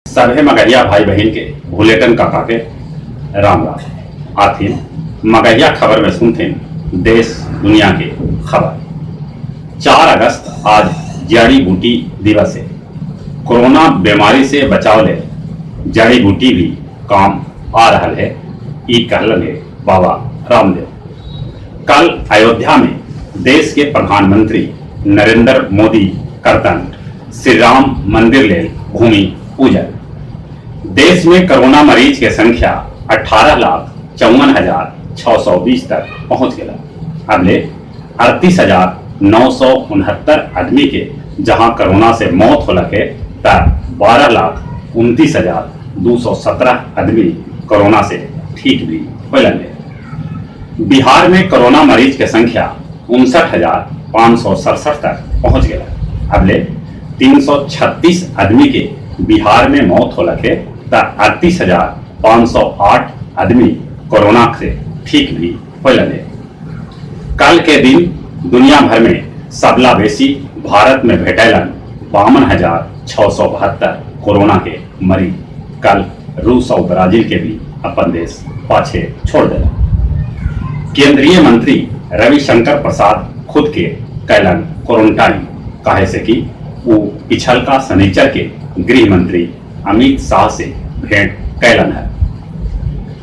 सभे मगहिया भाई बहन के भूलेटन काका के राम राम आथिन मगहिया खबर में सुनते देश दुनिया के खबर। 4 अगस्त आज जड़ी बूटी दिवस है। कोरोना बीमारी से बचाव ले जड़ी बूटी भी काम आ रहा है। ई कहलन है बाबा रामदेव। कल अयोध्या में देश के प्रधानमंत्री नरेंद्र मोदी करतन श्री राम मंदिर ले भूमि पूजन। देश में कोरोना मरीज के संख्या 18,54,620 तक पहुंच गया। अगले 38,969 आदमी के जहां कोरोना से मौत हो लगे तब 12,29,217 आदमी कोरोना से ठीक भी हो लगे। बिहार में कोरोना मरीज की संख्या 59,567 तक पहुंच गया। अगले 336 आदमी के बिहार में मौत हो लगे तब 38,508 आदमी कोरोना से ठीक भी हो लगे। कल के दिन दुनिया भर में सबला बेसी भारत में भेटैलन 52,672 कोरोना के मरीज। कल रूस और ब्राजील के भी अपन देश पाछे छोड़ दिला। केंद्रीय मंत्री रविशंकर प्रसाद खुद के कैलन क्वारंटाइन काहे से कि वो पिछल का शनिचर के गृह मंत्री अमित शाह से भेंट कैलन है।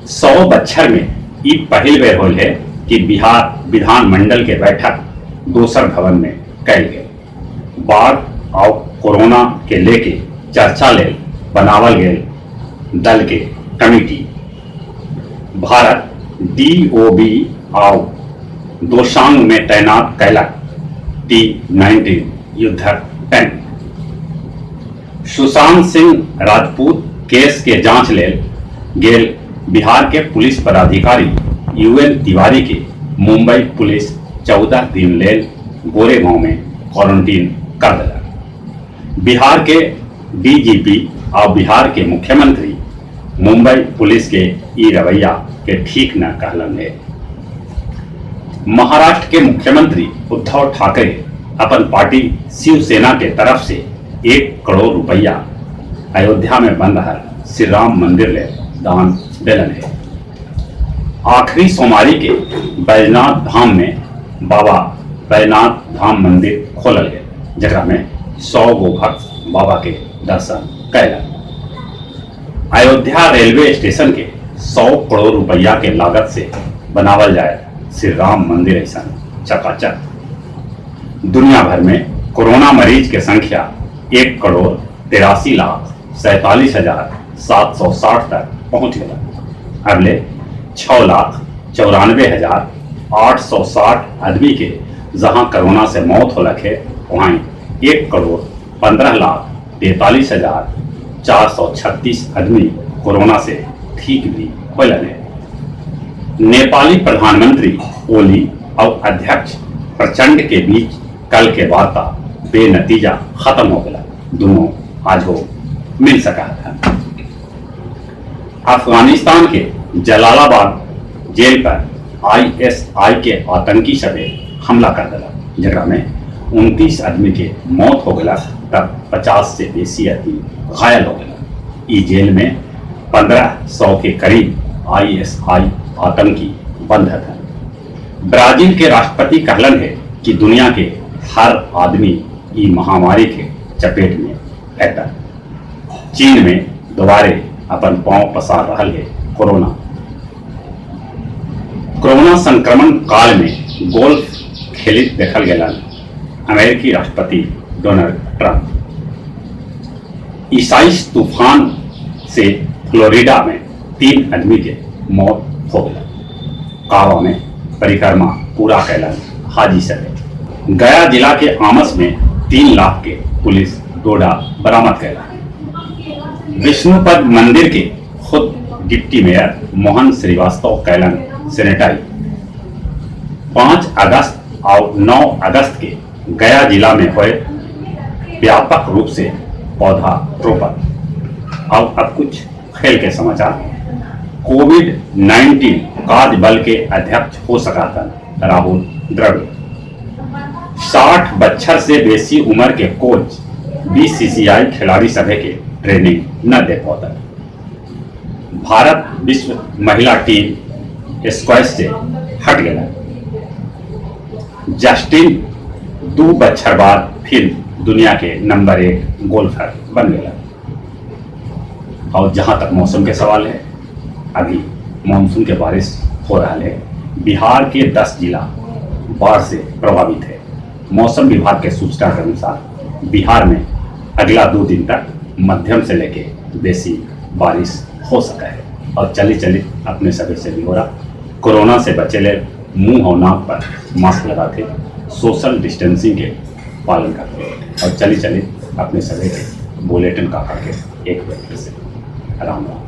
100 बछर में ई पहल बेर होल है कि बिहार विधानमंडल के बैठक दोसर भवन में कैल गए। बाढ़ और कोरोना के लेके चर्चा ले बनावल गए दल के कमेटी। भारत DOB और दोशांग में तैनात कैलक T-19 युद्धक टैंक। सुशांत सिंह राजपूत केस के जांच ले गेल बिहार के पुलिस पदाधिकारी UN तिवारी के मुंबई पुलिस 14 दिन ले गोरे गांव में क्वारंटीन कर दिला। बिहार के DGP और बिहार के मुख्यमंत्री मुंबई पुलिस के ई रवैया के ठीक न कहलन है। महाराष्ट्र के मुख्यमंत्री उद्धव ठाकरे अपन पार्टी शिवसेना के तरफ से 1 करोड़ रुपया अयोध्या में बन रहा श्री राम मंदिर ले दान दिलन है। आखिरी सोमवारी के बैजनाथ धाम में बाबा बैजनाथ धाम मंदिर खोलल गए, जगह में 100 गो भक्त बाबा के दर्शन कैलन। अयोध्या रेलवे स्टेशन के 100 करोड़ रुपया के लागत से बनावल जाए श्री राम मंदिर ऐसा चकाचक। दुनिया भर में कोरोना मरीज की संख्या 1,83,47,760 तक पहुंच गया। अगले 6,94,860 आदमी के जहां कोरोना से मौत हो लगे वहां 1,15,43,436 आदमी कोरोना से ठीक भी हो लगे। नेपाली प्रधानमंत्री ओली और अध्यक्ष प्रचंड के बीच कल के वार्ता बेनतीजा खत्म हो गया। दोनों आज हो मिल सका था। अफगानिस्तान के जलालाबाद जेल पर ISI के आतंकी सभे हमला कर दिला, जगह में 29 आदमी के मौत हो गया तब 50 से बेसी आदमी घायल हो गया। इस जेल में 1500 के करीब ISI आतंकी बंद था। ब्राजील के राष्ट्रपति कहलन है कि दुनिया के हर आदमी ई महामारी के चपेट में है। चीन में दोबारे अपन पांव पसार रहा है कोरोना संक्रमण काल में गोल्फ खेलित देखल गया अमेरिकी राष्ट्रपति डोनाल्ड ट्रंप। ईसाइस तूफान से फ्लोरिडा में 3 आदमी के मौत हो गया। कावा में परिक्रमा पूरा कैलन हाजी सके। गया जिला के आमस में 3 लाख के पुलिस डोडा बरामद कैला। विष्णुपद मंदिर के खुद डिप्टी मेयर मोहन श्रीवास्तव कैलन सैनिटाइज। 5 अगस्त और 9 अगस्त के गया जिला में हुए व्यापक रूप से पौधा रोपण। और अब कुछ खेल के समाचार। कोविड-19 कार्य बल के अध्यक्ष हो सका था राहुल द्रविड़। 60 बछर से बेसी उम्र के कोच BCCI खिलाड़ी सभे के ट्रेनिंग न दे पाता। भारत विश्व महिला टीम स्क्वैश से हट गया। जस्टिन 2 बछर बाद फिर दुनिया के नंबर 1 गोल्फर बन गया। और जहां तक मौसम के सवाल है, अभी मानसून के बारिश हो रहा है। बिहार के 10 जिला बाढ़ से प्रभावित है। मौसम विभाग के सूचना के अनुसार बिहार में अगला 2 दिन तक मध्यम से लेके बेसी बारिश हो सका है। और चली अपने सभी से भी हो रहा, कोरोना से बचे ले, मुंह और नाक पर मास्क लगाते, सोशल डिस्टेंसिंग के पालन करते और चली अपने सभी के बुलेटिन का करके एक व्यक्ति से राम राम।